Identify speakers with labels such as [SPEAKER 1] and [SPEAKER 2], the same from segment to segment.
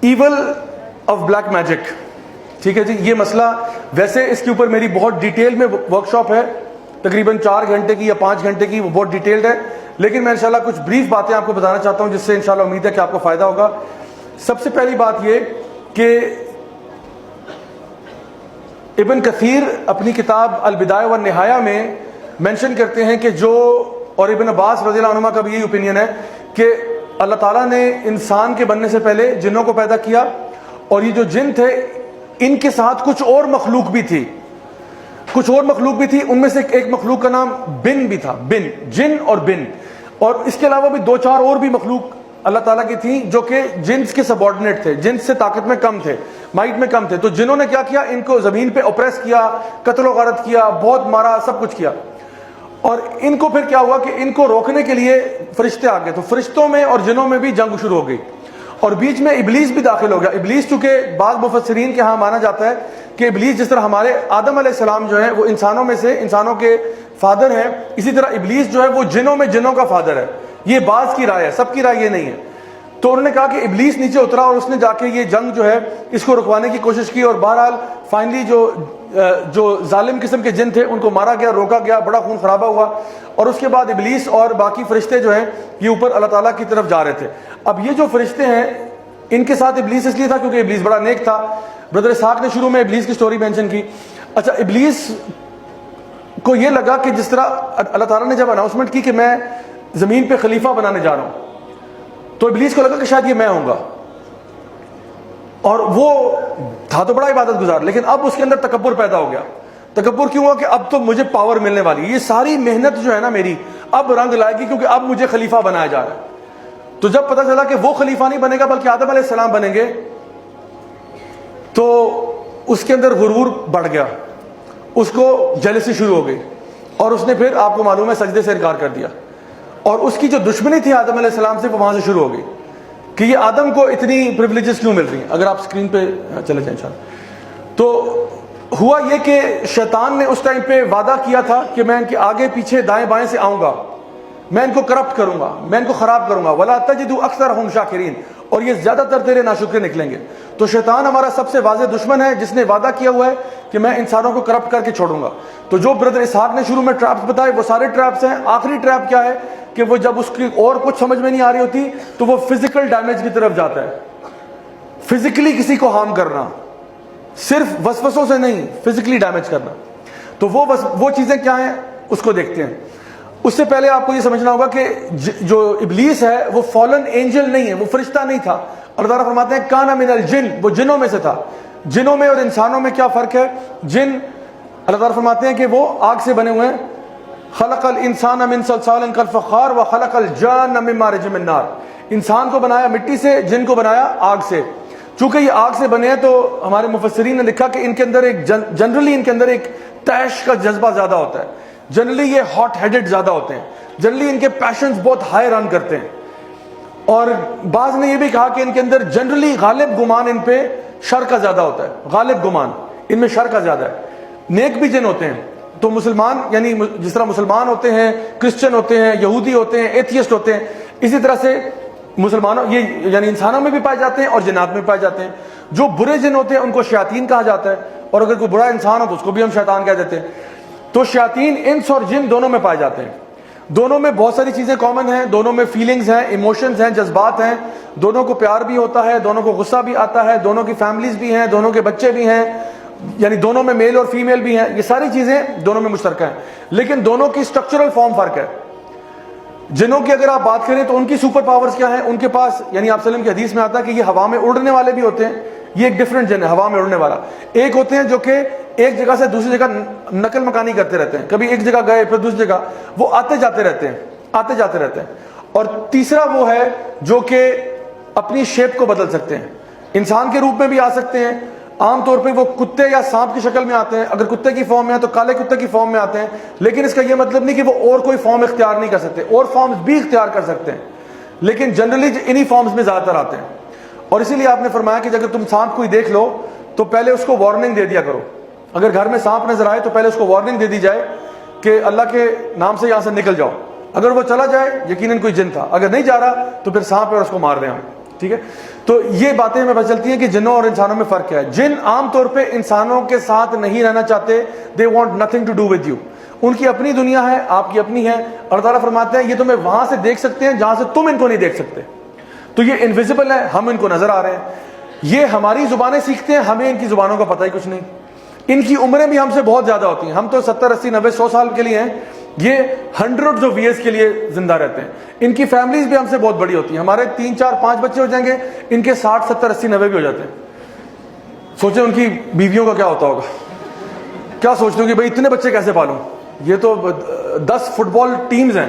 [SPEAKER 1] Evil of black magic. ٹھیک ہے جی, یہ مسئلہ ویسے اس کے اوپر میری بہت ڈیٹیل میں ورکشاپ ہے, تقریباً 4 گھنٹے کی یا 5 گھنٹے کی, وہ بہت ڈیٹیلڈ ہے, لیکن میں انشاءاللہ کچھ بریف باتیں آپ کو بتانا چاہتا ہوں جس سے انشاءاللہ امید ہے کہ آپ کو فائدہ ہوگا. سب سے پہلی بات یہ کہ ابن کثیر اپنی کتاب البدایہ والنہایہ میں مینشن کرتے ہیں کہ جو, اور ابن عباس رضی اللہ عنہما کا بھی یہی اوپینین ہے کہ اللہ تعالیٰ نے انسان کے بننے سے پہلے جنوں کو پیدا کیا, اور یہ جو جن تھے ان کے ساتھ کچھ اور مخلوق بھی تھی, ان میں سے ایک مخلوق کا نام بن بھی تھا, بن, جن اور بن, اور اس کے علاوہ بھی 2-4 اور بھی مخلوق اللہ تعالیٰ کی تھیں جو کہ جنس کے سبارڈینیٹ تھے, جنس سے طاقت میں کم تھے, مائٹ میں کم تھے. تو جنہوں نے کیا کیا, ان کو زمین پہ اوپریس کیا, قتل و غارت کیا, بہت مارا, سب کچھ کیا. اور ان کو پھر کیا ہوا کہ ان کو روکنے کے لیے فرشتے آ گئے, تو فرشتوں میں اور جنوں میں بھی جنگ شروع ہو گئی, اور بیچ میں ابلیس بھی داخل ہو گیا. ابلیس چونکہ بعض مفسرین کے ہاں مانا جاتا ہے کہ ابلیس جس طرح ہمارے آدم علیہ السلام جو ہیں وہ انسانوں میں سے, انسانوں کے فادر ہیں, اسی طرح ابلیس جو ہے وہ جنوں میں جنوں کا فادر ہے. یہ بعض کی رائے ہے, سب کی رائے یہ نہیں ہے. تو انہوں نے کہا کہ ابلیس نیچے اترا اور اس نے جا کے یہ جنگ جو ہے اس کو رکوانے کی کوشش کی, اور بہرحال فائنلی جو ظالم قسم کے جن تھے ان کو مارا گیا, روکا گیا, بڑا خون خرابہ ہوا, اور اس کے بعد ابلیس اور باقی فرشتے جو ہیں یہ اوپر اللہ تعالیٰ کی طرف جا رہے تھے. اب یہ جو فرشتے ہیں ان کے ساتھ ابلیس اس لیے تھا کیونکہ ابلیس بڑا نیک تھا. برادر اسحاق نے شروع میں ابلیس کی سٹوری مینشن کی. اچھا, ابلیس کو یہ لگا کہ جس طرح اللہ تعالیٰ نے جب اناؤنسمنٹ کی کہ میں زمین پہ خلیفہ بنانے جا رہا ہوں, تو ابلیس کو لگا کہ شاید یہ میں ہوں گا, اور وہ تھا تو بڑا عبادت گزار, لیکن اب اس کے اندر تکبر پیدا ہو گیا. تکبر کیوں ہوا کہ اب تو مجھے پاور ملنے والی, یہ ساری محنت جو ہے نا میری اب رنگ لائے گی کیونکہ اب مجھے خلیفہ بنایا جا رہا ہے. تو جب پتہ چلا کہ وہ خلیفہ نہیں بنے گا بلکہ آدم علیہ السلام بنیں گے, تو اس کے اندر غرور بڑھ گیا, اس کو جیلسی شروع ہو گئی, اور اس نے پھر آپ کو معلوم ہے سجدے سے انکار کر دیا. اور اس کی جو دشمنی تھی آدم علیہ السلام سے وہ وہاں سے شروع ہو گئی کہ یہ آدم کو اتنی پریولیجز کیوں مل رہی ہیں. اگر آپ اسکرین پہ چلے جائیں انشاءاللہ. تو ہوا یہ کہ شیطان نے اس ٹائم پہ وعدہ کیا تھا کہ میں ان کے آگے پیچھے دائیں بائیں سے آؤں گا, میں ان کو کرپٹ کروں گا, میں ان کو خراب کروں گا. وَلَا تَجِدُ أَكْثَرَهُمْ شَاكِرِينَ, اور یہ زیادہ تر تیرے ناشکرے نکلیں گے. تو شیطان ہمارا سب سے واضح دشمن ہے جس نے وعدہ کیا ہوا ہے کہ میں انسانوں کو کرپٹ کر کے چھوڑوں گا. تو جو برادر اسحاق نے شروع میں ٹریپس بتائے وہ سارے ٹریپس ہیں. آخری ٹریپ کیا ہے کہ وہ جب اس کی اور کچھ سمجھ میں نہیں آ رہی ہوتی تو وہ فزیکل ڈیمیج کی طرف جاتا ہے. فزیکلی کسی کو ہارم کرنا, صرف وسوسوں سے نہیں, فزیکلی ڈیمیج کرنا. تو وہ چیزیں کیا ہیں اس کو دیکھتے ہیں. اس سے پہلے آپ کو یہ سمجھنا ہوگا کہ جو ابلیس ہے وہ فالن اینجل نہیں ہے, وہ فرشتہ نہیں تھا. اللہ تعالیٰ فرماتے ہیں کان من الجن, وہ جنوں میں سے تھا. جنوں میں اور انسانوں میں کیا فرق ہے؟ جن اللہ تعالیٰ فرماتے ہیں کہ وہ آگ سے بنے ہوئے ہیں. خلق الانسان من صلصال کالفخار وخلق الجان من مارج من نار, انسان کو بنایا مٹی سے, جن کو بنایا آگ سے. چونکہ یہ آگ سے بنے ہیں تو ہمارے مفسرین نے لکھا کہ ان کے اندر ایک جنرلی ان کے اندر ایک تیش کا جذبہ زیادہ ہوتا ہے. جنرلی یہ ہاٹ ہیڈڈ زیادہ ہوتے ہیں, جنرلی ان کے پیشنز بہت ہائی رن کرتے ہیں. اور بعض نے یہ بھی کہا کہ ان کے اندر جنرلی غالب گمان ان پہ شر کا زیادہ ہوتا ہے, غالب گمان ان میں شر کا زیادہ ہے. نیک بھی جن ہوتے ہیں. تو مسلمان یعنی جس طرح مسلمان ہوتے ہیں, کرسچن ہوتے ہیں, یہودی ہوتے ہیں, ایتھیسٹ ہوتے ہیں, اسی طرح سے مسلمانوں یہ یعنی انسانوں میں بھی پائے جاتے ہیں اور جنات میں پائے جاتے ہیں. جو برے جن ہوتے ہیں ان کو شیاطین کہا جاتا ہے, اور اگر کوئی برا انسان ہو تو اس کو بھی ہم شیطان کہہ دیتے ہیں. تو شیاطین انس اور جن دونوں میں پائے جاتے ہیں. دونوں میں بہت ساری چیزیں کامن ہیں, دونوں میں فیلنگز ہیں, ایموشنز ہیں, جذبات ہیں. دونوں کو پیار بھی ہوتا ہے, دونوں کو غصہ بھی آتا ہے, دونوں کی فیملیز بھی ہیں, دونوں کے بچے بھی ہیں, یعنی دونوں میں میل اور فیمیل بھی ہیں. یہ ساری چیزیں دونوں میں مشترکہ ہیں, لیکن دونوں کی اسٹرکچرل فارم فرق ہے. جنوں کی اگر آپ بات کریں تو ان کی سپر پاورز کیا ہیں؟ ان کے پاس یعنی آپ وسلم کی حدیث میں آتا ہے کہ یہ ہوا میں اڑنے والے بھی ہوتے ہیں. یہ ایک ڈفرنٹ جن ہے ہوا میں اڑنے والا. ایک ہوتے ہیں جو کہ ایک جگہ سے دوسری جگہ نقل مکانی کرتے رہتے ہیں, کبھی ایک جگہ گئے پھر دوسری جگہ, وہ آتے جاتے رہتے ہیں. اور تیسرا وہ ہے جو کہ اپنی شیپ کو بدل سکتے ہیں, انسان کے روپ میں بھی آ سکتے ہیں. عام طور پہ وہ کتے یا سانپ کی شکل میں آتے ہیں, اگر کتے کی فارم میں ہیں تو کالے کتے کی فارم میں آتے ہیں. لیکن اس کا یہ مطلب نہیں کہ وہ اور کوئی فارم اختیار نہیں کر سکتے, اور فارمز بھی اختیار کر سکتے ہیں, لیکن جنرلی انہی فارمز میں زیادہ تر آتے ہیں. اور اسی لیے آپ نے فرمایا کہ اگر تم سانپ کوئی دیکھ لو تو پہلے اس کو وارننگ دے دیا کرو. اگر گھر میں سانپ نظر آئے تو پہلے اس کو وارننگ دے دی جائے کہ اللہ کے نام سے یہاں سے نکل جاؤ. اگر وہ چلا جائے یقیناً کوئی جن تھا, اگر نہیں جا رہا تو پھر سانپ ہے اور اس کو مار دیں ہم. ٹھیک ہے. تو یہ باتیں ہمیں پتہ چلتی ہیں کہ جنوں اور انسانوں میں فرق کیا ہے. جن عام طور پہ انسانوں کے ساتھ نہیں رہنا چاہتے, they want nothing to do with you. ان کی اپنی دنیا ہے, آپ کی اپنی ہے. اللہ تعالیٰ فرماتے ہیں یہ تمہیں وہاں سے دیکھ سکتے ہیں جہاں سے تم ان کو نہیں دیکھ سکتے. تو یہ انویزیبل ہے, ہم ان کو نظر آ رہے ہیں. یہ ہماری زبانیں سیکھتے ہیں, ہمیں ان کی زبانوں کا پتہ ہی کچھ نہیں. ان کی عمریں بھی ہم سے بہت زیادہ ہوتی ہیں. ہم تو 70 80 90 100 سال کے لیے ہیں, یہ ہنڈریڈز آف ایئرز کے لیے زندہ رہتے ہیں. ان کی فیملیز بھی ہم سے بہت بڑی ہوتی ہیں. ہمارے 3 4 5 بچے ہو جائیں گے, ان کے 60 70 80 90 بھی ہو جاتے ہیں. سوچیں ان کی بیویوں کا کیا ہوتا ہوگا, کیا سوچتے ہوں کہ بھائی اتنے بچے کیسے پالوں. یہ تو 10 فٹ بال ٹیمز ہیں,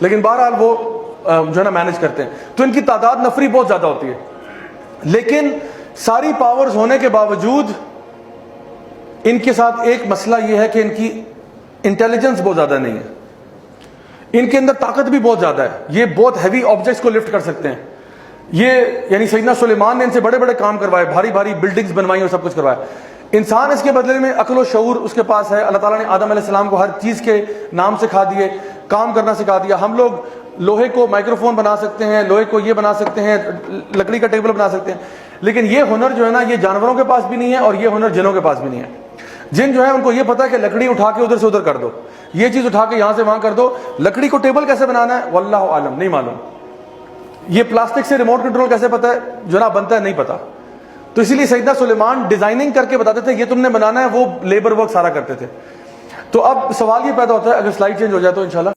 [SPEAKER 1] لیکن بہرحال وہ جو ہے نا مینج کرتے ہیں. تو ان کی تعداد نفری بہت زیادہ ہوتی ہے. لیکن ساری پاورز ہونے کے باوجود ان کے ساتھ ایک مسئلہ یہ ہے کہ ان کی انٹیلیجنس بہت زیادہ نہیں ہے. ان کے اندر طاقت بھی بہت زیادہ ہے. یہ بہت ہیوی آبجیکٹس کو لفٹ کر سکتے ہیں. یہ یعنی سیدنا سلیمان نے ان سے بڑے بڑے کام کروائے, بھاری بھاری بلڈنگز بنوائی اور سب کچھ کروایا. انسان اس کے بدلے میں عقل و شعور اس کے پاس ہے. اللہ تعالیٰ نے آدم علیہ السلام کو ہر چیز کے نام سکھا دیے, کام کرنا سکھا دیا. ہم لوگ لوہے کو مائکرو فون بنا سکتے ہیں, لوہے کو یہ بنا سکتے ہیں, لکڑی کا ٹیبل بنا سکتے ہیں. لیکن یہ ہنر جو ہے نا یہ جانوروں کے پاس بھی نہیں ہے, اور یہ ہنر جنوں کے پاس بھی نہیں ہے. جن جو ہے ان کو یہ پتا ہے کہ لکڑی اٹھا کے ادھر سے ادھر کر دو, یہ چیز اٹھا کے یہاں سے وہاں کر دو. لکڑی کو ٹیبل کیسے بنانا ہے واللہ عالم, نہیں معلوم. یہ پلاسٹک سے ریموٹ کنٹرول کیسے پتا ہے جناب بنتا ہے, نہیں پتا. تو اسی لیے سیدنا سلیمان ڈیزائننگ کر کے بتاتے تھے یہ تم نے بنانا ہے, وہ لیبر ورک سارا کرتے تھے. تو اب سوال یہ پیدا ہوتا ہے, اگر سلائڈ چینج ہو جائے تو انشاءاللہ